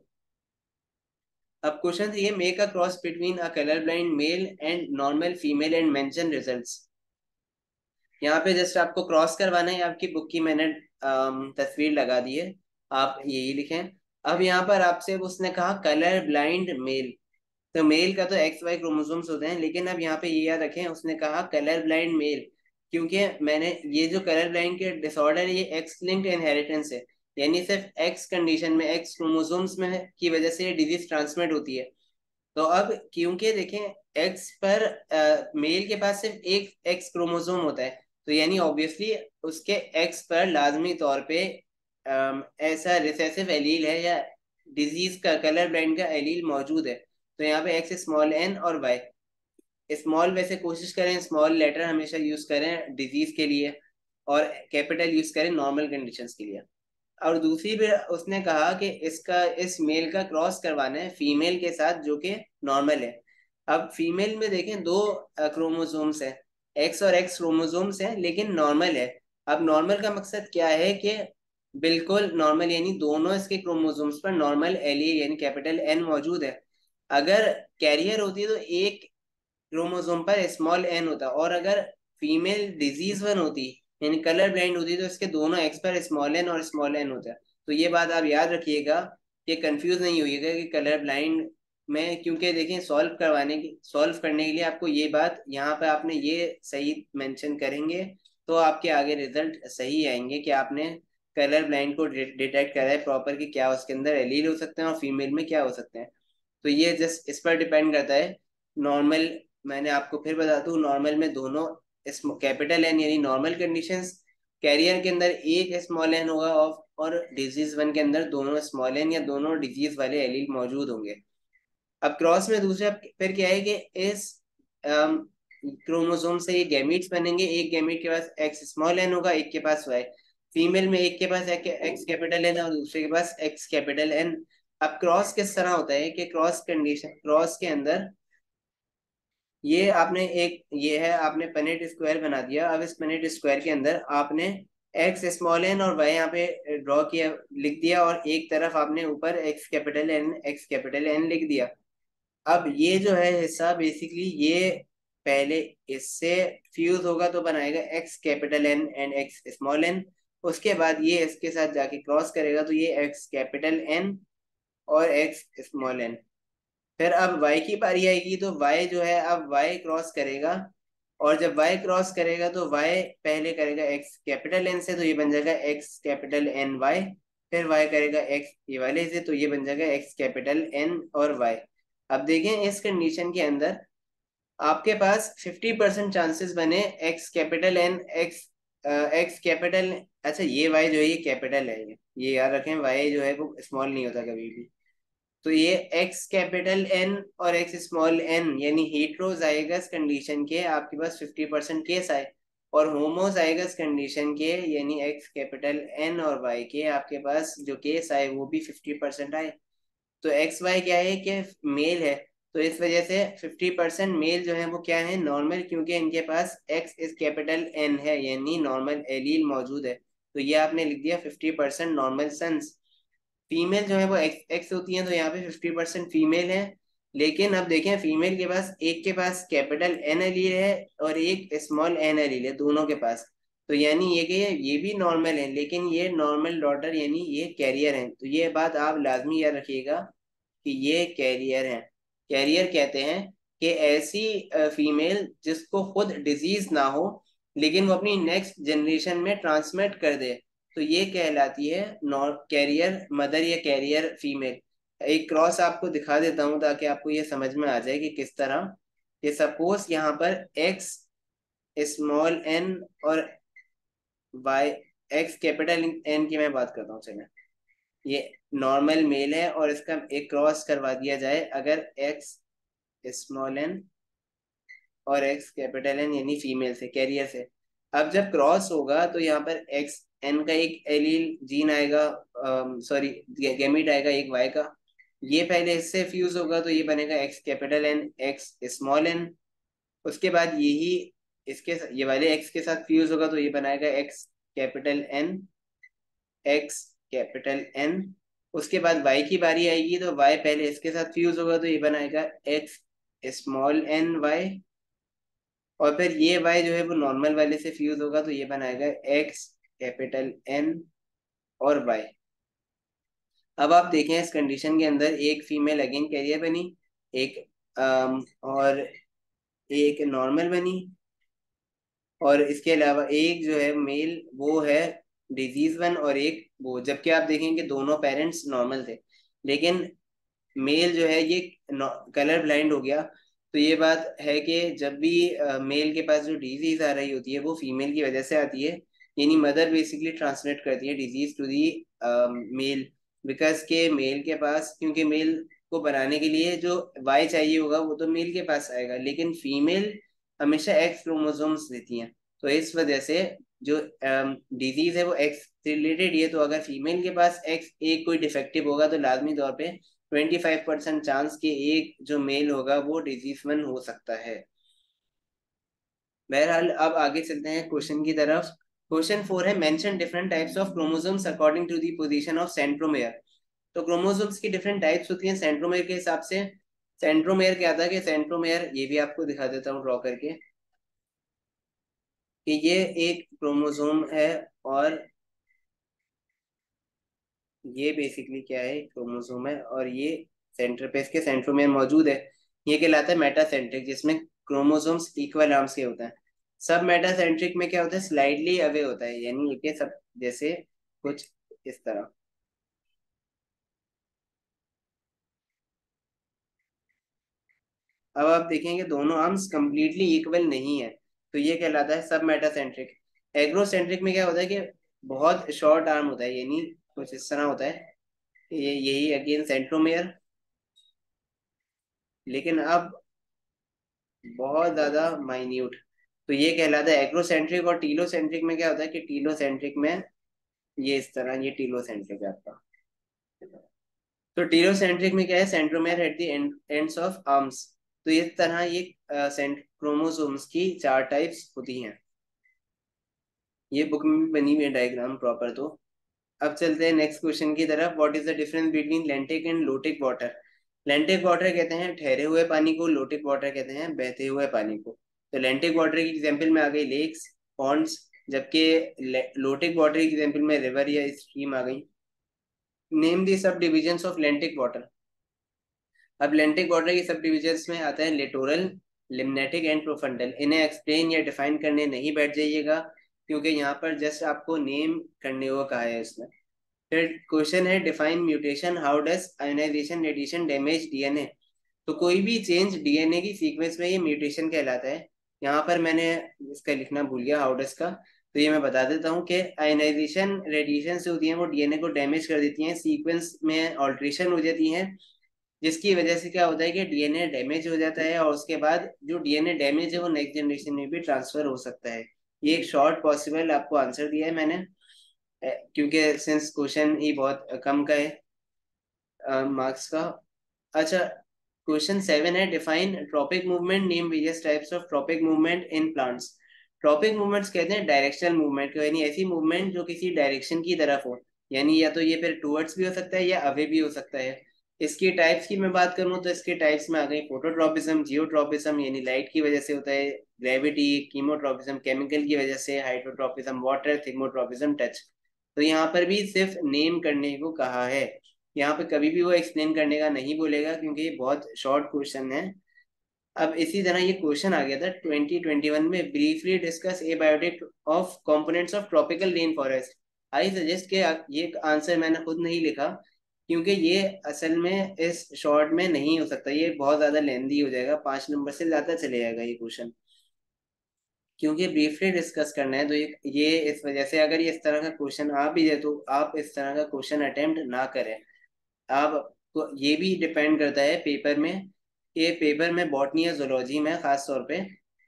अब क्वेश्चन ये make a cross between a colour blind male and normal female and mention results. यहाँ पे जस्ट आपको क्रॉस करवाना है, आपकी बुक की मैंने तस्वीर लगा दी है, आप यही लिखें। अब यहाँ पर आपसे उसने कहा कलर ब्लाइंड मेल, तो मेल का तो एक्स वाई क्रोमोसोम्स होते हैं, लेकिन अब यहाँ पे ये याद रखें उसने कहा कलर ब्लाइंड मेल, क्योंकि मैंने ये जो कलर ब्लाइंड के डिसऑर्डर है ये एक्स लिंक्ड इनहेरिटेंस है, यानी सिर्फ एक्स कंडीशन में एक्स क्रोमोसोम्स में की वजह से डिजीज ट्रांसमिट होती है। तो अब क्योंकि देखें एक्स पर मेल के पास सिर्फ एक एक्स क्रोमोसोम होता है, तो यानी ऑब्वियसली उसके एक्स पर लाजमी तौर पे ऐसा रिसेसिव एलील है या डिजीज का कलर ब्लाइंड का एलील मौजूद है। तो यहाँ पे एक्स स्मॉल एन और वाई स्मॉल, वैसे कोशिश करें स्मॉल लेटर हमेशा यूज करें डिजीज के लिए, और कैपिटल यूज करें नॉर्मल कंडीशंस के लिए। और दूसरी भी उसने कहा कि इसका इस मेल का क्रॉस करवाना है फीमेल के साथ जो कि नॉर्मल है। अब फीमेल में देखें 2 क्रोमोसोम्स हैं, एक्स और एक्स क्रोमोसोम्स हैं, लेकिन नॉर्मल है। अब नॉर्मल का मकसद क्या है कि बिल्कुल नॉर्मल, यानी दोनों इसके क्रोमोसोम्स पर नॉर्मल एलील यानी कैपिटल एन मौजूद है। अगर कैरियर होती है तो एक क्रोमोसोम पर स्मॉल एन होता, और अगर फीमेल डिजीज वन होती यानी कलर ब्लाइंड होती तो इसके दोनों एक्स पर स्मॉल एन और स्मॉल एन होता। तो ये बात आप याद रखिएगा कि कंफ्यूज नहीं होइएगा कि कलर ब्लाइंड में, क्योंकि देखिए सॉल्व करने के लिए आपको ये बात यहाँ पे आपने ये सही मेंशन करेंगे तो आपके आगे रिजल्ट सही आएंगे कि आपने कलर ब्लाइंड को डिटेक्ट करा है प्रॉपर कि क्या उसके अंदर एलील हो सकते हैं और फीमेल में क्या हो सकते हैं। तो ये जस्ट इस पर डिपेंड करता है। नॉर्मल, मैंने आपको फिर बता दूं, नॉर्मल में दोनों कैपिटल एन यानी नॉर्मल कंडीशंस, कैरियर के अंदर एक स्मॉल एन होगा और डिजीज वन के अंदर दोनों स्मॉल एन या दोनों डिजीज वाले एलील मौजूद होंगे। अब क्रॉस में दूसरा फिर क्या है कि इस क्रोमोसोम से ये गैमीट्स बनेंगे, एक गैमीट के पास एक्स स्मॉल एन होगा, एक के पास वाई। फीमेल में एक के पास एक्स कैपिटल एन और दूसरे के पास एक्स कैपिटल एन। अब क्रॉस किस तरह होता है कि क्रॉस कंडीशन, क्रॉस के अंदर ये आपने एक, ये है आपने पनेट स्क्वायर बना दिया। अब इस पनेट स्क्वायर के अंदर आपने एक्स स्मॉल एन और वाई यहाँ पे ड्रॉ किया, लिख दिया, और एक तरफ आपने ऊपर एक्स कैपिटल एन लिख दिया। अब ये जो है हिस्सा बेसिकली ये पहले इससे फ्यूज होगा तो बनाएगा X capital N and X small N. उसके बाद ये इसके साथ जाके क्रॉस करेगा तो ये एक्स कैपिटल एन और एक्स स्मॉल एन। फिर अब y की बारी आएगी तो y जो है अब y क्रॉस करेगा, और जब y क्रॉस करेगा तो y पहले करेगा x कैपिटल n से, तो ये बन जाएगा x कैपिटल एन y। फिर y करेगा x ये वाले से, तो ये बन जाएगा x कैपिटल n और y। अब देखें इस कंडीशन के अंदर आपके पास 50% चांसेस बने X capital N X capital, अच्छा ये y जो है ये कैपिटल है, ये याद रखें, y जो है वो स्मॉल नहीं होता कभी भी। तो ये एक्स कैपिटल एन और एक्स स्मॉल एन यानी हेट्रोजाइगस कंडीशन के आपके पास 50% केस आए, और होमोजाइगस कंडीशन के यानी एक्स कैपिटल एन और वाई के आपके पास जो केस आए वो भी 50% आए। तो एक्स वाई क्या है कि मेल है, तो इस वजह से 50% मेल जो है वो क्या है, नॉर्मल, क्योंकि इनके पास एक्स इज कैपिटल एन है यानी नॉर्मल एलील मौजूद है। तो ये आपने लिख दिया 50% नॉर्मल सन्स। फीमेल जो है वो एक्स एक्स होती है, तो यहाँ पे 50% फीमेल है। लेकिन अब देखें फीमेल के पास एक के पास कैपिटल एन एलील है और एक स्मॉल एन एलील है दोनों के पास। तो यानी ये कि ये भी नॉर्मल है, लेकिन ये नॉर्मल डॉटर यानी ये कैरियर है। तो ये बात आप लाजमी याद रखिएगा कि ये कैरियर है। कैरियर कहते हैं कि ऐसी फीमेल जिसको खुद डिजीज ना हो लेकिन वो अपनी नेक्स्ट जनरेशन में ट्रांसमिट कर दे, तो ये कहलाती है नॉन कैरियर मदर या कैरियर फीमेल। एक क्रॉस आपको दिखा देता हूँ ताकि आपको ये समझ में आ जाए कि किस तरह, कि सपोज यहाँ पर एक्स स्मॉल एन और वाई, एक्स कैपिटल एन की मैं बात करता हूँ, चले ये नॉर्मल मेल है और इसका एक क्रॉस करवा दिया जाए अगर एक्स स्मॉल एन और एक्स कैपिटल एन यानी फीमेल से, कैरियर से। अब जब क्रॉस होगा तो यहाँ पर एक्स एन का एक एलील जीन आएगा, सॉरी गैमीट आएगा एक वाई का, ये पहले इससे फ्यूज होगा तो ये बनेगा X capital N X small N. उसके बाद यही इसके ये वाले एक्स के साथ फ्यूज होगा तो ये बनाएगा X capital N X capital N. उसके बाद वाई की बारी आएगी तो वाई पहले इसके साथ फ्यूज होगा तो ये बनाएगा एक्स स्मॉल एन वाई। और फिर ये y जो है वो नॉर्मल वाले से फ्यूज होगा तो ये बनाएगा x कैपिटल N और y। अब आप देखें इस कंडीशन के अंदर एक फीमेल अगेन कैरियर बनी, एक और एक नॉर्मल बनी, और इसके अलावा एक जो है मेल वो है डिजीज वन, और एक वो, जबकि आप देखेंगे दोनों पेरेंट्स नॉर्मल थे, लेकिन मेल जो है ये कलर ब्लाइंड हो गया। तो ये बात है कि जब भी मेल के पास जो डिजीज आ रही होती है वो फीमेल की वजह से आती है, यानी मदर बेसिकली ट्रांसमिट करती है disease to the male. Because के मेल के पास, क्योंकि मेल को बनाने के लिए जो वाई चाहिए होगा वो तो मेल के पास आएगा, लेकिन फीमेल हमेशा एक्स क्रोमोसोम्स देती हैं। तो इस वजह से जो डिजीज है वो एक्स से रिलेटेड ही है। तो अगर फीमेल के पास एक्स एक कोई डिफेक्टिव होगा तो लाजमी तौर पे 25% चांस के एक जो मेल होगा वो डिजीज मन हो सकता है। बहरहाल अब आगे चलते हैं क्वेश्चन की तरफ। क्वेश्चन 4 है, mention different types of chromosomes according to the position of centromere. तो क्रोमोसोम्स की डिफरेंट टाइप्स होती हैं सेंट्रोमेयर के हिसाब से। सेंट्रोमेयर क्या था कि सेंट्रोमेयर, ये भी आपको दिखा देता हूँ ड्रॉ करके, कि ये एक क्रोमोसोम है, और ये बेसिकली क्या है, क्रोमोसोम है, और ये सेंटर पे इसके सेंट्रोमियर मौजूद है। ये कहलाता है मेटासेंट्रिक, जिसमें क्रोमोसोम्स इक्वल आर्म्स के होते हैं। सब मेटासेंट्रिक में क्या होता है, स्लाइडली अवे होता है, यानी ये के सब जैसे कुछ इस तरह। अब आप देखेंगे दोनों आर्म्स कंप्लीटली इक्वल नहीं है, तो ये कहलाता है सब मेटासेंट्रिक। एग्रोसेंट्रिक में क्या होता है कि बहुत शॉर्ट आर्म होता है, यानी कुछ इस तरह होता है। ये यही अगेन सेंट्रोमियर। लेकिन अब बहुत ज्यादा माइन्यूट। तो ये कहलाता है एक्रोसेंट्रिक। और टीलोसेंट्रिक में क्या होता है कि टीलोसेंट्रिक में ये इस तरह, ये टीलोसेंट्रिक है आपका। तो टीलोसेंट्रिक में क्या है, centromere at the ends of arms. तो इस तरह ये क्रोमोसोम्स की 4 टाइप्स होती हैं। ये बुक में भी बनी हुई है डायग्राम प्रॉपर। तो अब चलते हैं नेक्स्ट क्वेश्चन की तरफ। What is the difference between लेंटिक and lotic water? लेंटिक water कहते हैं ठहरे हुए पानी को, लोटिक वाटर कहते हैं बहते हुए पानी को। तो लेंटिक वाटर की एग्जांपल में आ गई लेक्स, पॉन्ड्स, जबकि लोटिक वाटर की एग्जांपल में रिवर या स्ट्रीम आ गई। नेम दी सब डिविजन्स ऑफ लेंटिक वाटर। अब लेंटिक वाटर की सब डिविजन्स में आता है लिटोरल, लिम्नेटिक एंड प्रोफंडल। इन्हें एक्सप्लेन या डिफाइन करने नहीं बैठ जाइएगा, क्योंकि यहाँ पर जस्ट आपको नेम करने को कहा है इसमें। फिर क्वेश्चन है define mutation, how does ionization radiation damage DNA. तो कोई भी चेंज डीएनए की सीक्वेंस में ये म्यूटेशन कहलाता है। यहाँ पर मैंने इसका लिखना भूल गया हाउ डज का। तो ये मैं बता देता हूँ कि आयोनाइजेशन रेडिएशन से होती है वो डीएनए को डैमेज कर देती हैं, सीक्वेंस में ऑल्ट्रेशन हो जाती है, जिसकी वजह से क्या होता है कि डीएनए डैमेज हो जाता है, और उसके बाद जो डीएनए डैमेज है वो नेक्स्ट जनरेशन में भी ट्रांसफर हो सकता है। ये एक शॉर्ट पॉसिबल आपको आंसर दिया है मैंने, क्योंकि सिंस क्वेश्चन ही बहुत कम का है मार्क्स का। अच्छा, क्वेश्चन 7 है define tropic movement, name various types of tropic movement in plants. Tropic movements कहते हैं डायरेक्शनल मूवमेंट को, यानी ऐसी मूवमेंट जो किसी डायरेक्शन की तरफ हो, यानी या तो ये फिर टुवर्ड्स भी हो सकता है या अवे भी हो सकता है। इसकी टाइप्स की मैं बात करूं तो इसके टाइप्स में आ गई फोटोट्रॉपिज्म, जियोट्रॉपिज्म यानी लाइट की वजह से होता है, ग्रेविटी, कीमोट्रॉपिज्म केमिकल की वजह से, हाइड्रोट्रॉपिज्म वाटर, थिग्मोट्रॉपिज्म टच। तो यहाँ पर भी सिर्फ नेम करने को कहा है, यहाँ पे कभी भी वो एक्सप्लेन करने का नहीं बोलेगा, क्योंकि ये बहुत शॉर्ट क्वेश्चन है। अब इसी तरह ये क्वेश्चन आ गया था 2021 में, briefly discuss abiotic of components of tropical rain forest. I suggest के ये आंसर मैंने खुद नहीं लिखा, क्योंकि ये असल में इस शॉर्ट में नहीं हो सकता, ये बहुत ज्यादा लेंदी हो जाएगा, 5 नंबर से ज्यादा चले जाएगा ये क्वेश्चन। क्योंकि ब्रीफली डिस्कस करना है तो ये इस वजह से अगर ये इस तरह का क्वेश्चन आ भी जाए तो आप इस तरह का क्वेश्चन अटेम्प्ट ना करें। आप को ये भी डिपेंड करता है पेपर में, कि पेपर में बॉटनी या जोलॉजी में खास तौर पे,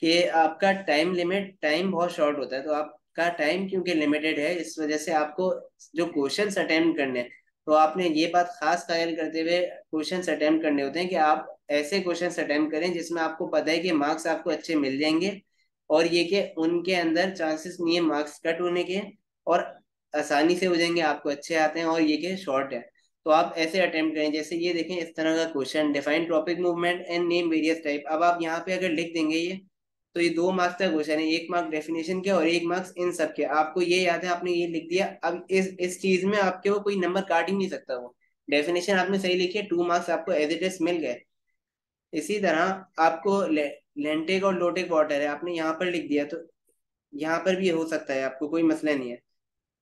कि आपका टाइम लिमिट, टाइम बहुत शॉर्ट होता है, तो आपका टाइम क्योंकि लिमिटेड है इस वजह से आपको जो क्वेश्चंस अटेम्प्ट करने हैं, तो आपने ये बात खास ख्याल करते हुए क्वेश्चंस अटेम्प्ट करने होते हैं कि आप ऐसे क्वेश्चंस अटेम्प्ट करें जिसमें आपको पता है कि मार्क्स आपको अच्छे मिल जाएंगे, और ये कि उनके अंदर चांसेस नहीं है मार्क्स कट होने के, और आसानी से हो जाएंगे, आपको अच्छे आते हैं, और ये कि शॉर्ट है। तो आप ऐसे अटेम्प्ट करें, जैसे ये देखें इस तरह का question, define topic movement and name various type. अब आप यहाँ पे अगर लिख देंगे ये, तो ये 2 मार्क्स का क्वेश्चन है, 1 मार्क डेफिनेशन के और 1 मार्क्स इन सब के। आपको ये याद है आपने ये लिख दिया, अब इस चीज में आपके वो कोई नंबर काट ही नहीं सकता। वो डेफिनेशन आपने सही लिखी है, 2 मार्क्स आपको एज इट इज मिल गए। इसी तरह आपको लेंटिक और लोटिक वाटर है, आपने यहाँ पर लिख दिया, तो यहाँ पर भी हो सकता है, आपको कोई मसला नहीं है।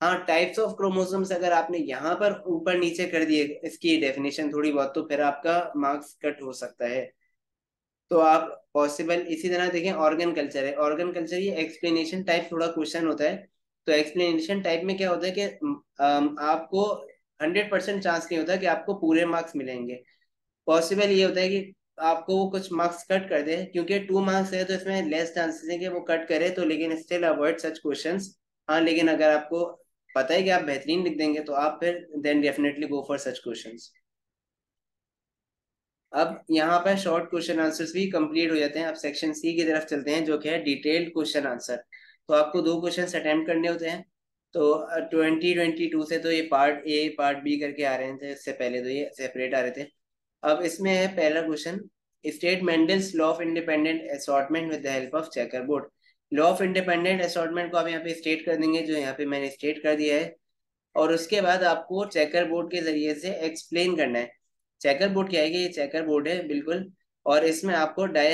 हाँ, टाइप्स ऑफ क्रोमोसोम्स अगर आपने यहाँ पर ऊपर नीचे कर दिए इसकी डेफिनेशन थोड़ी बहुत, तो फिर आपका मार्क्स कट हो सकता है। तो आप पॉसिबल इसी तरह देखें, ऑर्गन कल्चर है, ऑर्गन कल्चर ये एक्सप्लेनेशन टाइप थोड़ा क्वेश्चन होता है। तो एक्सप्लेनेशन टाइप में क्या होता है कि आपको 100% चांस नहीं होता कि आपको पूरे मार्क्स मिलेंगे। पॉसिबल ये होता है कि आपको वो कुछ मार्क्स कट कर दे, क्योंकि 2 मार्क्स है तो इसमें लेस चांसेस है कि वो कट करे, तो लेकिन स्टिल अवॉइड सच क्वेश्चंस। हाँ, लेकिन अगर आपको पता है कि आप बेहतरीन लिख देंगे तो आप फिर then definitely go for such questions. अब यहाँ पर शॉर्ट क्वेश्चन आंसर्स भी कंप्लीट हो जाते हैं। अब सेक्शन सी की तरफ चलते हैं, जो कि है डिटेल्ड क्वेश्चन आंसर। तो आपको 2 क्वेश्चन अटेम्प्ट करने होते हैं। तो 2022 से तो ये पार्ट ए पार्ट बी करके आ रहे थे, इससे पहले तो ये सेपरेट आ रहे थे। अब इसमें है पहला question, state Mendel's law of independent assortment with the help of checker board. Law of independent assortment को आप यहाँ पे स्टेट कर देंगे, जो यहाँ पे मैंने स्टेट कर दिया है। और उसके बाद आपको चेकर बोर्ड के जरिए से एक्सप्लेन करना है। चेकर बोर्ड क्या है कि ये चेकर बोर्ड है बिल्कुल, और इसमें आपको डाई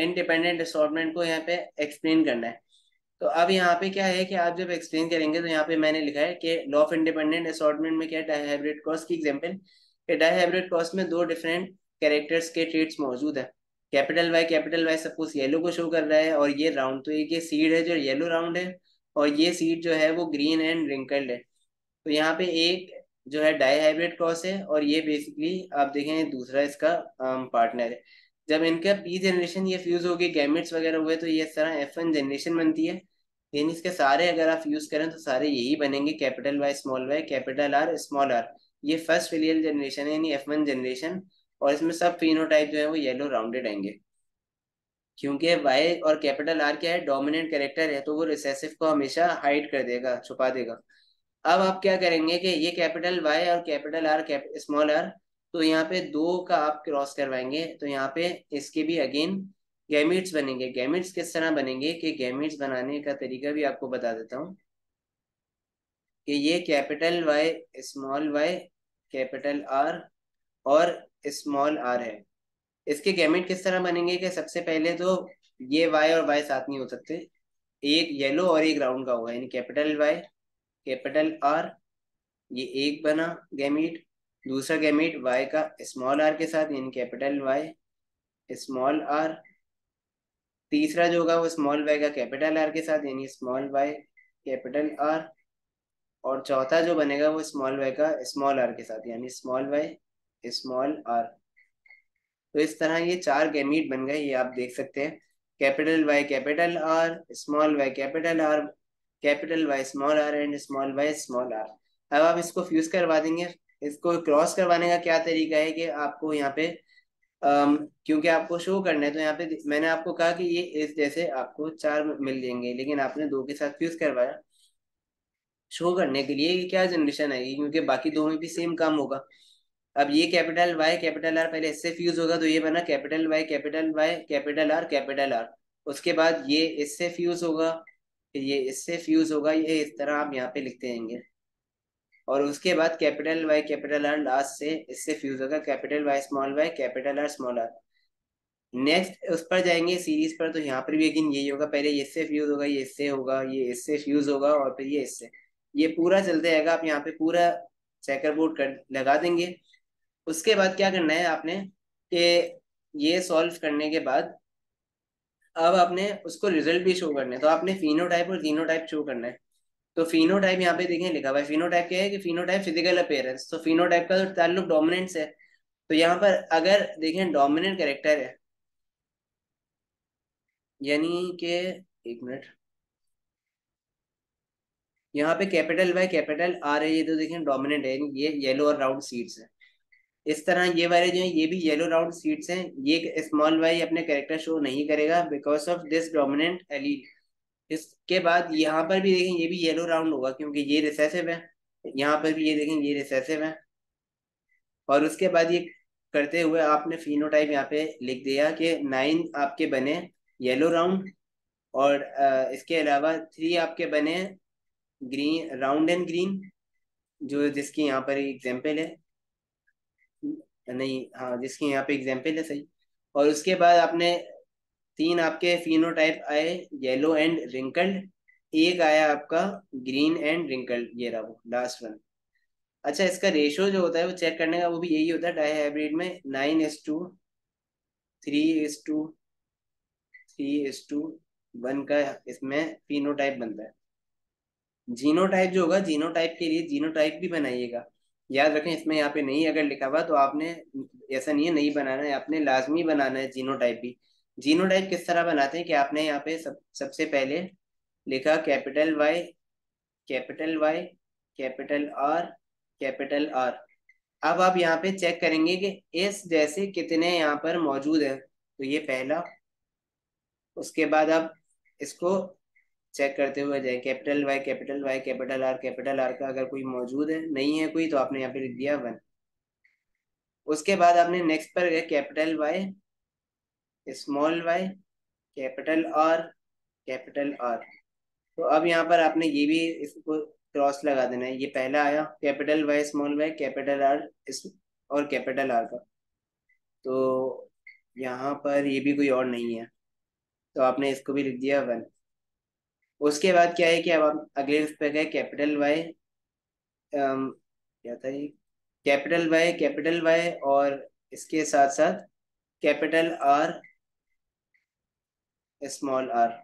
इंडिपेंडेंट असॉर्टमेंट को यहाँ पे एक्सप्लेन करना है। तो अब यहाँ पे क्या है कि आप जब एक्सप्लेन करेंगे, तो यहाँ पे मैंने लिखा है कि लॉ ऑफ इंडिपेंडेंट असॉर्टमेंट में क्या है, डाईहाइब्रिड क्रॉस की एग्जांपल, कि डाईहाइब्रिड क्रॉस में 2 डिफरेंट कैरेक्टर्स के ट्रेड्स मौजूद है। कैपिटल वाई सपोज येलो को शो कर रहा है, और ये राउंड, तो एक ये सीड है जो येलो राउंड है, और ये सीड जो है वो ग्रीन एंड रिंकल्ड है। तो यहाँ पे एक जो है डाईहाइब्रिड क्रॉस है, और ये बेसिकली आप देखें दूसरा इसका पार्टनर है। जब इनका पी जनरेशन ये फ्यूज हो गए गैमेट्स वगैरह हुए तो ये इस तरह F1 जनरेशन बनती है। लेकिन इसके सारे अगर आप यूज करें तो सारे यही बनेंगे, capital Y capital R small R. ये फर्स्ट फिलियल जनरेशन है यानी F1 जनरेशन। और इसमें सब फिनोटाइप जो है वो येलो राउंडेड आएंगे, क्योंकि वाई और कैपिटल आर क्या है, डोमिनेंट कैरेक्टर है, तो वो रिसेसिव को हमेशा हाइड कर देगा, छुपा देगा। अब आप क्या करेंगे कि ये कैपिटल वाई और कैपिटल आर स्मॉल आर, तो यहाँ पे दो का आप क्रॉस करवाएंगे तो यहाँ पे इसके भी अगेन गैमीट्स बनेंगे। गैमीट्स किस तरह बनेंगे कि गैमीट्स बनाने का तरीका भी आपको बता देता हूँ कि ये कैपिटल वाई कैपिटल आर और स्मॉल आर है। इसके गैमेट किस तरह बनेंगे कि सबसे पहले तो ये वाई और वाई साथ नहीं हो सकते, एक येलो और एक राउंड का होगा, यानी कैपिटल वाई कैपिटल आर, ये एक बना गैमीट। दूसरा गैमीट वाई का स्मॉल आर के साथ यानी कैपिटल वाई स्मॉल आर। तीसरा जो होगा वो स्मॉल वाई का कैपिटल आर के साथ यानी स्मॉल वाई कैपिटल आर। और चौथा जो बनेगा वो स्मॉल वाई का स्मॉल आर के साथ यानी स्मॉल वाई स्मॉल आर। तो इस तरह ये चार गैमीट बन गए, ये आप देख सकते हैं, capital Y capital R small Y capital Y small R and small Y small R. अब आप इसको फ्यूज करवा देंगे। इसको क्रॉस करवाने का क्या तरीका है कि आपको यहाँ पे क्योंकि आपको शो करना है तो यहाँ पे मैंने आपको कहा कि ये इस जैसे आपको चार मिल जाएंगे, लेकिन आपने दो के साथ फ्यूज करवाया शो करने के लिए ये क्या जनरेशन आएगी, क्योंकि बाकी दो में भी सेम काम होगा। अब ये कैपिटल वाई कैपिटल आर पहले इससे फ्यूज होगा तो ये बना कैपिटल वाई कैपिटल आर। उसके बाद ये इससे फ्यूज होगा, फिर ये इससे फ्यूज होगा, ये इस तरह आप यहाँ पे लिखते रहेंगे। और उसके बाद capital Y capital R last से इससे फ्यूज होगा, capital Y capital R small R. Next उस पर जाएंगे सीरीज पर, तो यहाँ पर भी लेकिन यही होगा, पहले ये इससे फ्यूज होगा, ये इससे होगा, ये इससे फ्यूज होगा और फिर ये इससे, ये पूरा चलते रहेगा। आप यहाँ पे पूरा चेकर बोर्ड कर लगा देंगे। उसके बाद क्या करना है आपने कि ये सॉल्व करने के बाद अब आपने उसको रिजल्ट भी शो करना है, तो आपने फिनोटाइप और जीनोटाइप शो करना है। तो फिनोटाइप यहाँ पे देखें लिखा हुआ है, फिनोटाइप क्या है कि फिनोटाइप फिजिकल अपीयरेंस, तो फिनोटाइप का तो ताल्लुक डोमिनेंस है। तो यहाँ पर अगर देखें डोमिनेंट कैरेक्टर है, यानी कि एक मिनट, यहाँ पे कैपिटल वाई कैपिटल आर है, ये तो देखें डोमिनेंट है, यानी ये येलो और राउंड सीड्स है। इस तरह ये वाले जो है ये भी येलो राउंड सीड्स हैं। ये स्मॉल वाई अपने कैरेक्टर शो नहीं करेगा because of this dominant allele. इसके बाद यहाँ पर भी देखें ये भी येलो राउंड होगा क्योंकि ये रिसेसिव है। यहाँ पर भी ये देखें ये रिसेसिव है। और उसके बाद ये करते हुए आपने फिनोटाइप यहाँ पे लिख दिया कि 9 आपके बने येलो राउंड, और इसके अलावा 3 आपके बने ग्रीन राउंड एंड ग्रीन, जो जिसकी यहाँ पर एग्जाम्पल है, नहीं हाँ जिसकी यहाँ पे एग्जाम्पल है सही। और उसके बाद आपने 3 आपके फिनोटाइप आए येलो एंड रिंकल्ड, एक आया आपका ग्रीन एंड रिंकल्ड, ये रहा वो लास्ट वन। अच्छा इसका रेशियो जो होता है वो चेक करने का वो भी यही होता है डाई हाइब्रिड में, 9:3:3:1 का इसमें फिनोटाइप बनता है। जीनोटाइप जो होगा जीनोटाइप के लिए जीनोटाइप भी बनाइएगा, याद रखें इसमें यहाँ पे नहीं अगर लिखा हुआ तो आपने ऐसा नहीं है नहीं बनाना है, आपने लाजमी बनाना है जीनोटाइप भी। जीनोटाइप किस तरह बनाते हैं कि आपने यहाँ पे सबसे पहले लिखा capital Y capital R capital R. अब आप यहाँ पे चेक करेंगे कि इस जैसे कितने यहाँ पर मौजूद है, तो ये पहला। उसके बाद आप इसको चेक करते हुए जाए, कैपिटल वाई कैपिटल आर का अगर कोई मौजूद है, नहीं है कोई तो आपने यहाँ पे लिख दिया 1। उसके बाद आपने नेक्स्ट पर गए capital Y small Y capital R. तो अब यहाँ पर आपने ये भी इसको क्रॉस लगा देना है, ये पहला आया capital Y small Y capital R और कैपिटल आर का, तो यहाँ पर ये भी कोई और नहीं है तो आपने इसको भी लिख दिया 1। उसके बाद क्या है कि अब आप अगले उस पे गए कैपिटल वाई, क्या था ये, कैपिटल वाई और इसके साथ साथ कैपिटल आर स्मॉल आर।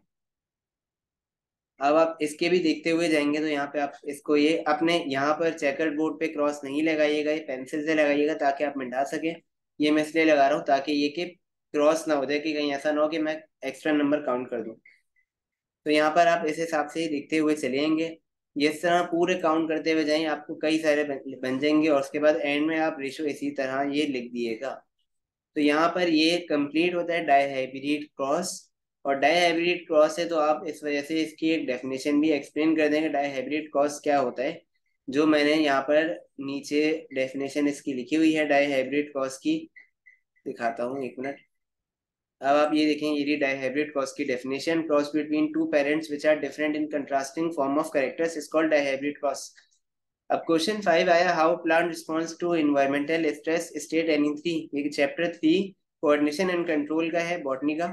अब आप इसके भी देखते हुए जाएंगे तो यहाँ पे आप इसको ये अपने यहाँ पर चेकर बोर्ड पे क्रॉस नहीं लगाइएगा, ये पेंसिल से लगाइएगा ताकि आप मिटा सके। ये मैं इसलिए लगा रहा हूँ ताकि ये कि क्रॉस ना हो जाए, कि कहीं ऐसा ना हो कि मैं एक्स्ट्रा नंबर काउंट कर दूं। तो यहाँ पर आप इस हिसाब से ही देखते हुए चलेंगे, जिस तरह पूरे काउंट करते हुए जाएं आपको कई सारे बन जाएंगे, और उसके बाद एंड में आप रेशो इसी तरह ये लिख दिएगा। तो यहाँ पर ये कंप्लीट होता है डाईहाइब्रिड क्रॉस। और डाईहाइब्रिड क्रॉस है तो आप इस वजह से इसकी एक डेफिनेशन भी एक्सप्लेन कर देंगे, डाईहाइब्रिड क्रॉस क्या होता है, जो मैंने यहाँ पर नीचे डेफिनेशन इसकी लिखी हुई है डाईहाइब्रिड क्रॉस की। दिखाता हूँ, एक मिनट। अब आप ये देखें, ये डाईहाइब्रिड क्रॉस की definition, cross between two parents which are different in contrasting form of characters is called dihybrid cross. अब क्वेश्चन 5 आया, how plant response to environmental stress, state any three. ये चैप्टर 3 कोऑर्डिनेशन एंड कंट्रोल का है, botany का।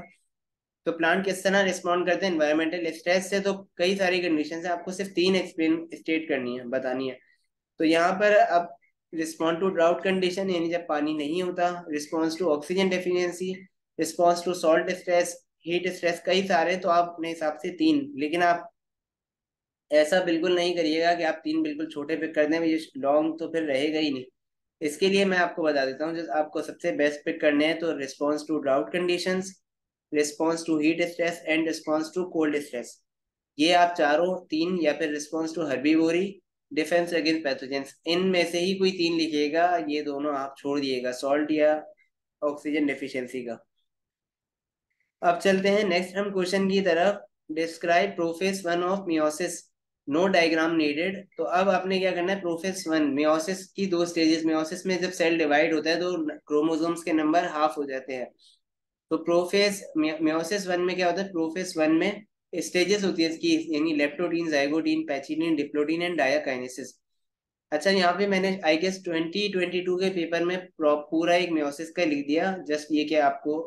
तो plant किस तरह respond करते हैं इन्वायरमेंटल स्ट्रेस से, तो कई सारी कंडीशन है, आपको सिर्फ 3 एक्सप्लेन स्टेट करनी है, बतानी है। तो यहाँ पर अब रिस्पॉन्ड टू ड्राउट कंडीशन, यानी जब पानी नहीं होता, response to oxygen deficiency, response to salt stress, heat stress, कई सारे। तो आप अपने हिसाब से 3, लेकिन आप ऐसा बिल्कुल नहीं करिएगा कि आप 3 बिल्कुल छोटे पिक कर दें, ये लॉन्ग तो फिर रहेगा ही नहीं। इसके लिए मैं आपको बता देता हूँ, जो आपको सबसे बेस्ट पिक करने हैं, तो response to drought conditions, response to heat stress and response to cold stress. ये आप चारों 3, या फिर response to herbivory, defence against pathogens, इनमें से ही कोई 3 लिखिएगा, ये दोनों आप छोड़ दिएगा, सॉल्ट या ऑक्सीजन डेफिशिएंसी का। अब चलते हैं नेक्स्ट हम क्वेश्चन की तरफ। Describe prophase 1 of meiosis, no diagram needed. तो अब आपने क्या करना है, प्रोफेस 1 मियोसिस की 2 स्टेजेस, मियोसिस में जब सेल डिवाइड होता है तो क्रोमोसोम्स के नंबर हाफ हो जाते हैं। तो प्रोफेस मियोसिस 1 में क्या होता है, प्रोफेस 1 में स्टेजेस होती है इसकी, यानी लेप्टोडीन, जाइगोडीन, पैचिडीन, डिप्लोडीन एंड डायाकाइनेसिस। अच्छा, यहाँ पे मैंने आई गेस 2022 के पेपर में पूरा एक मियोसिस का लिख दिया, जस्ट ये कि आपको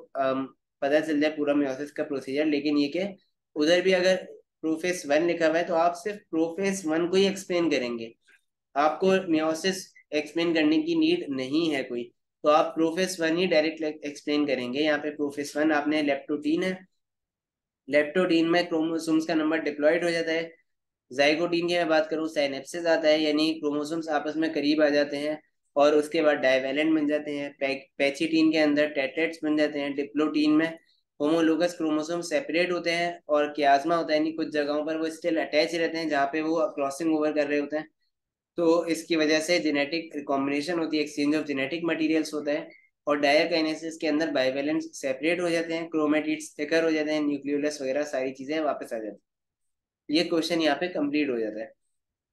पता चल जाए पूरा मियोसिस का प्रोसीजर। लेकिन ये कि उधर भी अगर प्रोफेस 1 लिखा हुआ है तो आप सिर्फ प्रोफेस 1 को ही एक्सप्लेन करेंगे, आपको मियोसिस एक्सप्लेन करने की नीड नहीं है कोई। तो आप प्रोफेस 1 ही डायरेक्ट एक्सप्लेन करेंगे। यहाँ पे प्रोफेस 1 आपने लेप्टोटीन है, लेप्टोटीन में क्रोमोसोम्स का नंबर डिप्लॉयड हो जाता है। जाइगोटीन की मैं बात करूँ, साइनेप्सिस आता है, यानी क्रोमोसोम्स आपस में करीब आ जाते हैं, और उसके बाद डाइवेलेंट बन जाते हैं। पैचिटीन के अंदर टेट्रेट्स बन जाते हैं। डिप्लोटीन में होमोलोगस क्रोमोसोम सेपरेट होते हैं, और कियाज्मा होता है, यानी कुछ जगहों पर वो स्टिल अटैच रहते हैं जहाँ पे वो क्रॉसिंग ओवर कर रहे होते हैं। तो इसकी वजह से जेनेटिक रिकॉम्बिनेशन होती है, एक्सचेंज ऑफ जेनेटिक मटेरियल्स होता है। और डायकाइनेसिस के अंदर बाइवेलेंट सेपरेट हो जाते हैं, क्रोमेटिड्स थिकर हो जाते हैं, न्यूक्लियोलस वगैरह सारी चीजें वापस आ जाती हैं। ये क्वेश्चन यहाँ पे कंप्लीट हो जाता है।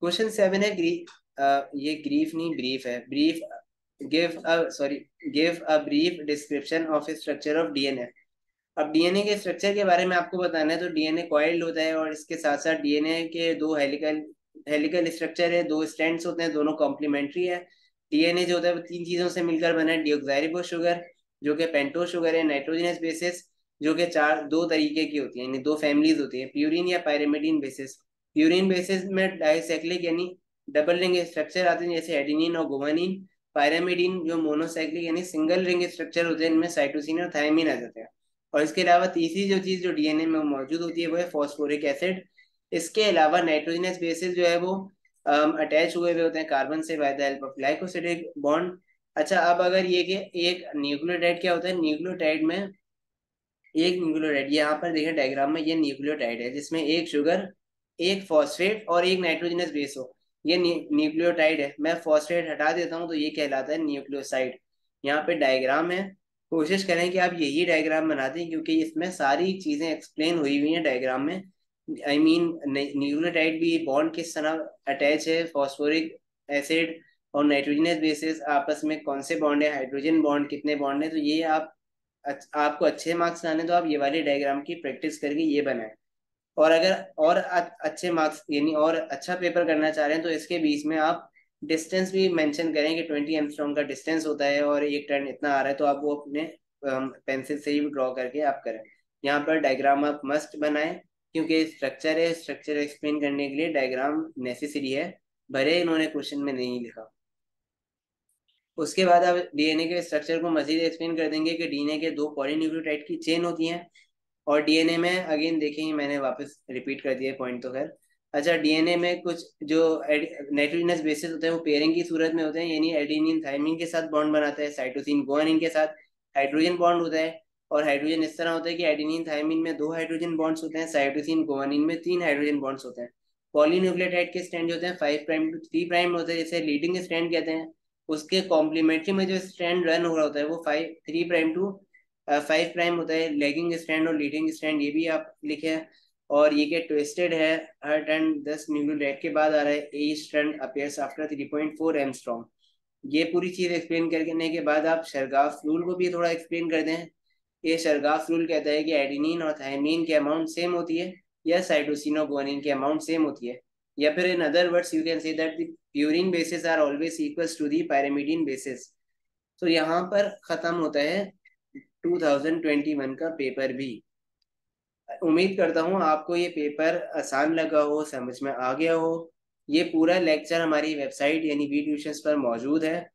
क्वेश्चन 7 है ये ग्रीफ नहीं, ब्रीफ है, brief. Give a brief description of structure of DNA. अब डीएनए के स्ट्रक्चर के बारे में आपको बताना है। तो डीएनए कॉइल्ड होता है, और इसके साथ साथ डीएनए के 2 हेलिकल हेलिकल स्ट्रक्चर है, 2 स्ट्रैंड्स होते हैं, दोनों कॉम्प्लीमेंट्री है। डीएनए जो होता है वो 3 चीजों से मिलकर बना है, डिऑक्साइरिबो शुगर, जो कि पेंटोज शुगर है, नाइट्रोजनस बेसिस, जो कि 2 तरीके की होती है, यानी 2 फैमिलीज होती है, प्यूरिन या पायरिमिडीन बेसिस। प्यूरिन बेसिस में डाइसाइक्लिक यानी डबल रिंग स्ट्रक्चर आते हैं, जैसे एडिनिन और गुवानिन। पायरिमिडीन जो मोनोसाइक्लिक यानी सिंगल रिंग स्ट्रक्चर होते हैं, इनमें साइटोसिन और थायमिन आ जाते हैं। और इसके अलावा तीसरी जो चीज जो डीएनए में मौजूद होती है वो है फॉस्फोरिक एसिड। इसके अलावा नाइट्रोजनस बेसिस जो है वो अटैच हुए हुए होते हैं कार्बन से by the help of glycosidic bond. अच्छा, अब अगर ये कि एक न्यूक्लियोटाइड क्या होता है, न्यूक्लियोटाइड में एक न्यूक्लियोटाइड, यहाँ पर देखें डायग्राम में, ये न्यूक्लियोटाइड है जिसमें एक शुगर, एक फॉस्फेट और एक नाइट्रोजनस बेस हो, ये न्यूक्लियोटाइड है। मैं फॉस्फेट हटा देता हूँ तो ये कहलाता है न्यूक्लियोसाइड। यहाँ पे डायग्राम है, कोशिश करें कि आप यही डायग्राम बना दें, क्योंकि इसमें सारी चीजें एक्सप्लेन हुई हुई हैं डायग्राम में। आई मीन न्यूक्लियोटाइड भी बॉन्ड किस तरह अटैच है, फॉस्फोरिक एसिड और नाइट्रोजनस बेसिस आपस में कौन से बॉन्ड है, हाइड्रोजन बॉन्ड कितने बॉन्ड है। तो ये आप आपको अच्छे मार्क्स लाने तो आप ये वाले डायग्राम की प्रैक्टिस करके ये बनाएं। और अगर और अच्छे मार्क्स यानी और अच्छा पेपर करना चाह रहे हैं तो इसके बीच में आप डिस्टेंस भी मेंशन करें कि 20 एंगस्ट्रॉम का डिस्टेंस होता है और 1 टन इतना आ रहा है, तो आप वो अपने पेंसिल से ही ड्रॉ करके आप करें। यहाँ पर डायग्राम आप मस्ट बनाएं, क्योंकि स्ट्रक्चर है, स्ट्रक्चर एक्सप्लेन करने के लिए डायग्राम नेसेसरी है, भले इन्होंने क्वेश्चन में नहीं लिखा। उसके बाद आप डीएनए के स्ट्रक्चर को मजीद एक्सप्लेन कर देंगे कि डीएनए के 2 पॉलीन्यूक्लियोटाइड की चेन होती हैं। और डीएनए में अगेन देखेंगे, मैंने वापस रिपीट कर दिया पॉइंट तो खैर। अच्छा, डीएनए में कुछ जो नाइट्रोजनस बेसिस होते हैं वो पेयरिंग की सूरत में होते हैं, यानी एडेनिन थायमिन के साथ बॉन्ड बनाता है, साइटोसिन गुआनिन के साथ हाइड्रोजन बॉन्ड होता है। और हाइड्रोजन इस तरह होता है कि एडेनिन थायमिन में 2 हाइड्रोजन बॉन्ड्स होते हैं, साइटोसिन गुआनिन में 3 हाइड्रोजन बॉन्ड्स होते हैं। पॉलीन्यूक्लियोटाइड के स्ट्रैंड होते हैं 5' to 3' होते हैं, जैसे लीडिंग स्ट्रैंड कहते हैं। उसके कॉम्प्लीमेंट्री में जो स्ट्रैंड रन हो रहा होता है वो 3' to 5' होता है, लेगिंग स्ट्रैंड और लीडिंग स्ट्रैंड, ये भी आप लिखे हैं। और ये क्या ट्विस्टेड है, हर टर्न 10 न्यूक्लियोटाइड रेड के बाद आ रहा है, ए स्ट्रैंड अपीयर्स आफ्टर 3.4 एंगस्ट्रॉम। ये पूरी चीज एक्सप्लेन करने के बाद आप शर्गाफ रूल को भी थोड़ा एक्सप्लेन कर दें। ये शर्गाफ रूल कहता है कि एडेनिन और थायमिन की अमाउंट सेम होती है, या साइटोसिन और गुआनिन की अमाउंट सेम होती है, या फिर in other words you can say that the purine bases are always equals to the pyrimidine bases. तो यहाँ पर खत्म होता है 2021 का पेपर भी। उम्मीद करता हूँ आपको ये पेपर आसान लगा हो, समझ में आ गया हो। ये पूरा लेक्चर हमारी वेबसाइट यानी वी ट्यूशंस पर मौजूद है।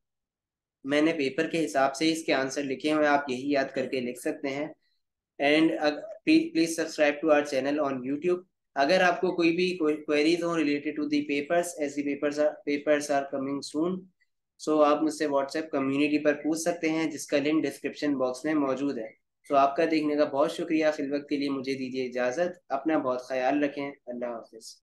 मैंने पेपर के हिसाब से इसके आंसर लिखे हुए हैं, आप यही याद करके लिख सकते हैं। And please subscribe to our channel on YouTube. अगर आपको कोई भी क्वेरीज हो related to the papers, as the papers are coming soon, so आप मुझसे व्हाट्सएप कम्युनिटी पर पूछ सकते हैं, जिसका लिंक डिस्क्रिप्शन बॉक्स में मौजूद है। तो आपका देखने का बहुत शुक्रिया। फिल वक्त के लिए मुझे दीजिए इजाज़त। अपना बहुत ख्याल रखें। अल्लाह हाफिज़।